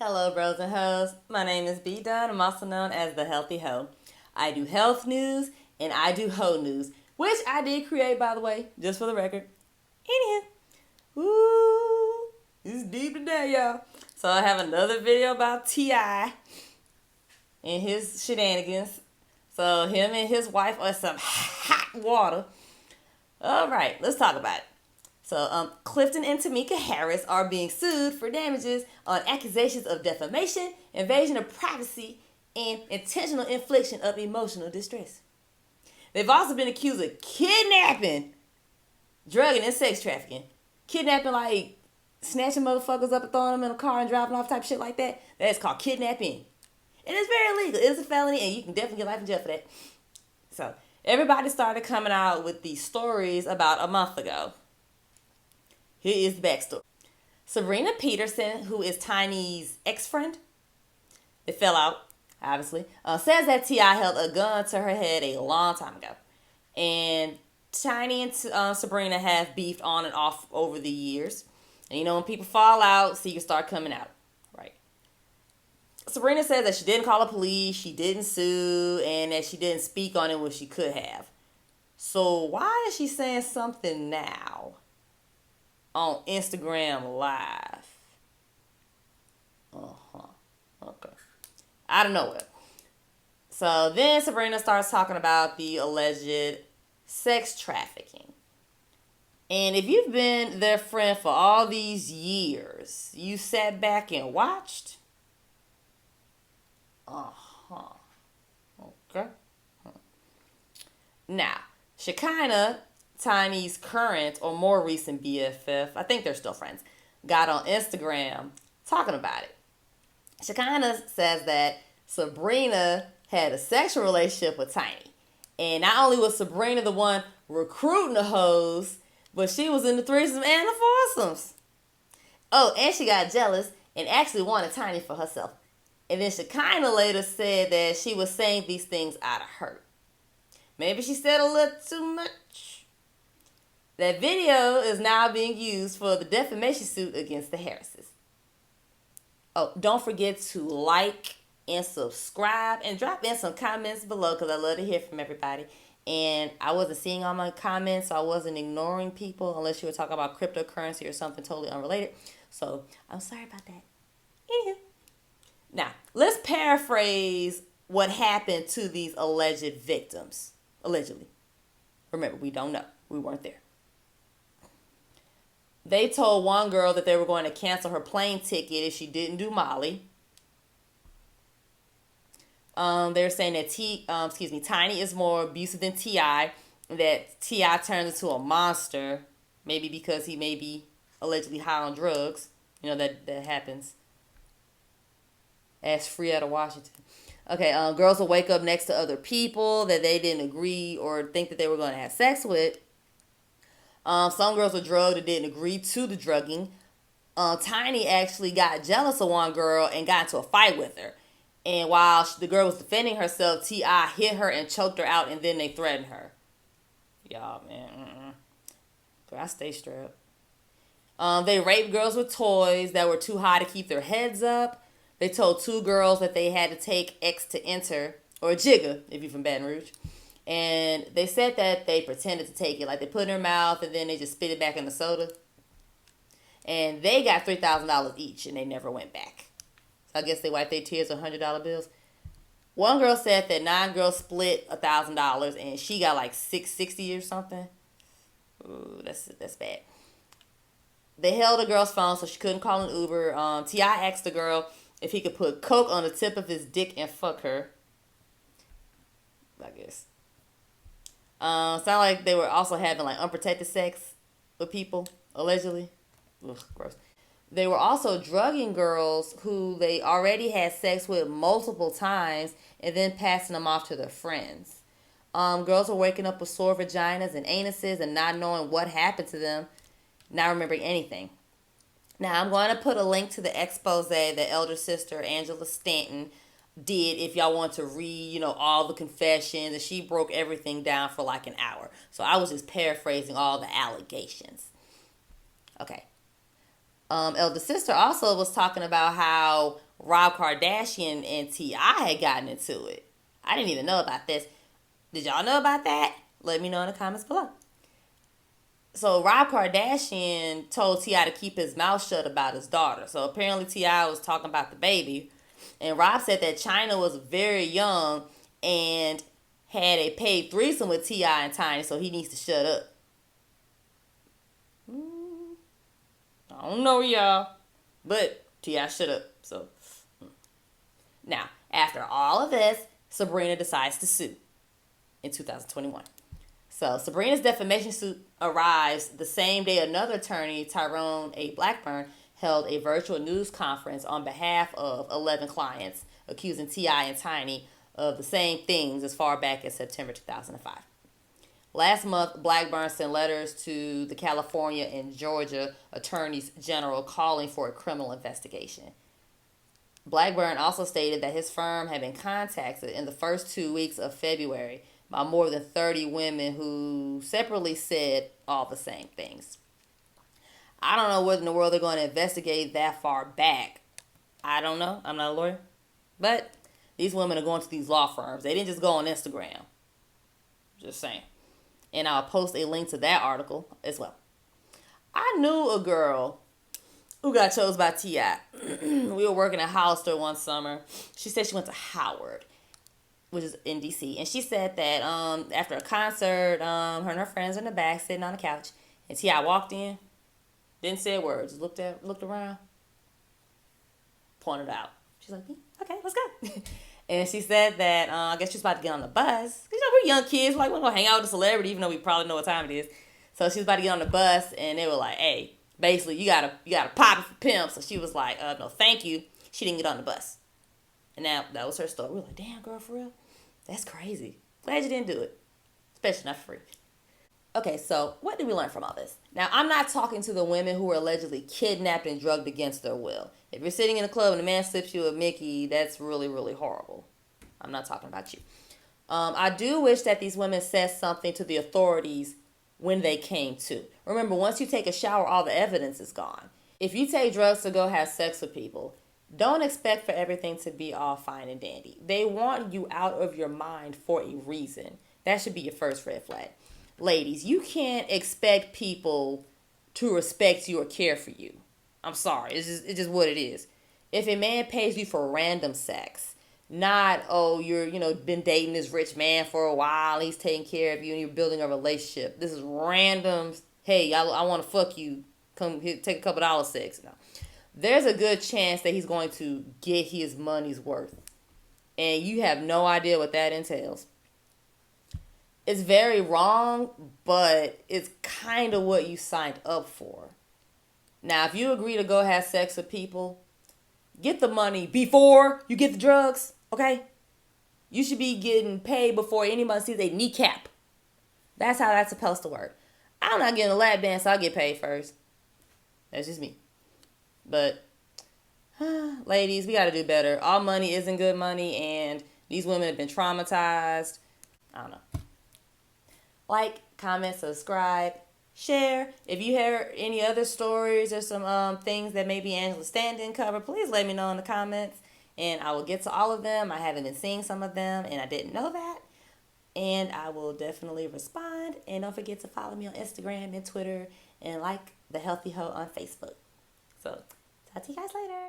Hello, bros and hoes. My name is B Dunn. I'm also known as the Healthy Hoe. I do health news and I do hoe news, which I did create, by the way, just for the record. Anyhow, woo, it's deep today, y'all. So I have another video about T.I. and his shenanigans. So him and his wife are some hot water. All right, let's talk about it. So, Clifton and Tamika Harris are being sued for damages on accusations of defamation, invasion of privacy, and intentional infliction of emotional distress. They've also been accused of kidnapping, drugging, and sex trafficking. Kidnapping, like snatching motherfuckers up and throwing them in a car and driving off type shit like that. That's called kidnapping. And it's very illegal. It's a felony, and you can definitely get life in jail for that. So, everybody started coming out with these stories about a month ago. Here is the backstory. Sabrina Peterson, who is Tiny's ex-friend, they fell out, obviously, says that T.I. held a gun to her head a long time ago. And Tiny and Sabrina have beefed on and off over the years. And you know, when people fall out, secrets start coming out, right? Sabrina says that she didn't call the police, she didn't sue, and that she didn't speak on it when she could have. So why is she saying something now on Instagram Live? Okay. Out of nowhere. So then Sabrina starts talking about the alleged sex trafficking. And if you've been their friend for all these years, you sat back and watched? Okay. Now, Shekinah, Tiny's current or more recent BFF, I think they're still friends, got on Instagram talking about it. Shekinah says that Sabrina had a sexual relationship with Tiny. And not only was Sabrina the one recruiting the hoes, but she was in the threesomes and the foursomes. Oh, and she got jealous and actually wanted Tiny for herself. And then Shekinah later said that she was saying these things out of hurt. Maybe she said a little too much. That video is now being used for the defamation suit against the Harrises. Oh, don't forget to like and subscribe and drop in some comments below because I love to hear from everybody. And I wasn't seeing all my comments, so I wasn't ignoring people unless you were talking about cryptocurrency or something totally unrelated. So I'm sorry about that. Anywho. Now, let's paraphrase what happened to these alleged victims. Allegedly. Remember, we don't know. We weren't there. They told one girl that they were going to cancel her plane ticket if she didn't do Molly. They're saying that Tiny is more abusive than T.I. That T.I. turns into a monster, maybe because he may be allegedly high on drugs. You know, that happens. As free out of Washington. Okay, girls will wake up next to other people that they didn't agree or think that they were going to have sex with. Some girls were drugged and didn't agree to the drugging. Tiny actually got jealous of one girl and got into a fight with her. And while the girl was defending herself, T.I. hit her and choked her out, and then they threatened her. Y'all, man. But I stay strapped. They raped girls with toys that were too high to keep their heads up. They told two girls that they had to take X to enter, or a jigger, if you're from Baton Rouge. And they said that they pretended to take it. Like, they put it in their mouth, and then they just spit it back in the soda. And they got $3,000 each, and they never went back. So I guess they wiped their tears with $100 bills. One girl said that 9 girls split $1,000, and she got like $660 or something. Ooh, that's bad. They held a girl's phone so she couldn't call an Uber. T.I. asked the girl if he could put coke on the tip of his dick and fuck her. I guess. Sound like they were also having like unprotected sex with people, allegedly. Ugh, gross. They were also drugging girls who they already had sex with multiple times and then passing them off to their friends. Girls were waking up with sore vaginas and anuses and not knowing what happened to them, not remembering anything. Now, I'm going to put a link to the expose that elder sister Angela Stanton did if y'all want to read, all the confessions. And she broke everything down for like an hour. So I was just paraphrasing all the allegations. Okay. Elder sister also was talking about how Rob Kardashian and T.I. had gotten into it. I didn't even know about this. Did y'all know about that? Let me know in the comments below. So Rob Kardashian told T.I. to keep his mouth shut about his daughter. So apparently T.I. was talking about the baby. And Rob said that China was very young and had a paid threesome with T.I. and Tiny, so he needs to shut up. I don't know, y'all. But T.I. shut up. So now, after all of this, Sabrina decides to sue in 2021. So Sabrina's defamation suit arrives the same day another attorney, Tyrone A. Blackburn, held a virtual news conference on behalf of 11 clients, accusing T.I. and Tiny of the same things as far back as September 2005. Last month, Blackburn sent letters to the California and Georgia attorneys general calling for a criminal investigation. Blackburn also stated that his firm had been contacted in the first 2 weeks of February by more than 30 women who separately said all the same things. I don't know what in the world they're going to investigate that far back. I don't know. I'm not a lawyer. But these women are going to these law firms. They didn't just go on Instagram. Just saying. And I'll post a link to that article as well. I knew a girl who got chose by T.I. We were working at Hollister one summer. She said she went to Howard, which is in D.C. And she said that after a concert, her and her friends in the back sitting on the couch, and T.I. walked in, didn't say a word, just looked around, pointed out. She's like, okay, let's go. And she said that I guess she's about to get on the bus. You know, we're young kids, like we're gonna hang out with a celebrity, even though we probably know what time it is. So she was about to get on the bus, and they were like, hey, basically, you gotta pop it for pimp. So she was like, no, thank you. She didn't get on the bus. And now that was her story. We were like, damn, girl, for real? That's crazy. Glad you didn't do it. Especially not free. Okay, so what did we learn from all this? Now, I'm not talking to the women who were allegedly kidnapped and drugged against their will. If you're sitting in a club and a man slips you a Mickey, that's really, really horrible. I'm not talking about you. I do wish that these women said something to the authorities when they came to. Remember, once you take a shower, all the evidence is gone. If you take drugs to go have sex with people, don't expect for everything to be all fine and dandy. They want you out of your mind for a reason. That should be your first red flag. Ladies, you can't expect people to respect you or care for you. I'm sorry. It's just what it is. If a man pays you for random sex, not, you're, been dating this rich man for a while, he's taking care of you, and you're building a relationship. This is random, hey, I want to fuck you, come here, take a couple dollars sex. No. There's a good chance that he's going to get his money's worth. And you have no idea what that entails. It's very wrong, but it's kind of what you signed up for. Now, if you agree to go have sex with people, get the money before you get the drugs, okay? You should be getting paid before anybody sees a kneecap. That's how that's supposed to work. I'm not getting a lap dance, so I'll get paid first. That's just me. But, ladies, we got to do better. All money isn't good money, and these women have been traumatized. I don't know. Like, comment, subscribe, share. If you hear any other stories or some things that maybe Angela Stan didn't cover, please let me know in the comments. And I will get to all of them. I haven't been seeing some of them, and I didn't know that. And I will definitely respond. And don't forget to follow me on Instagram and Twitter, and like The Healthy Hoe on Facebook. So, talk to you guys later.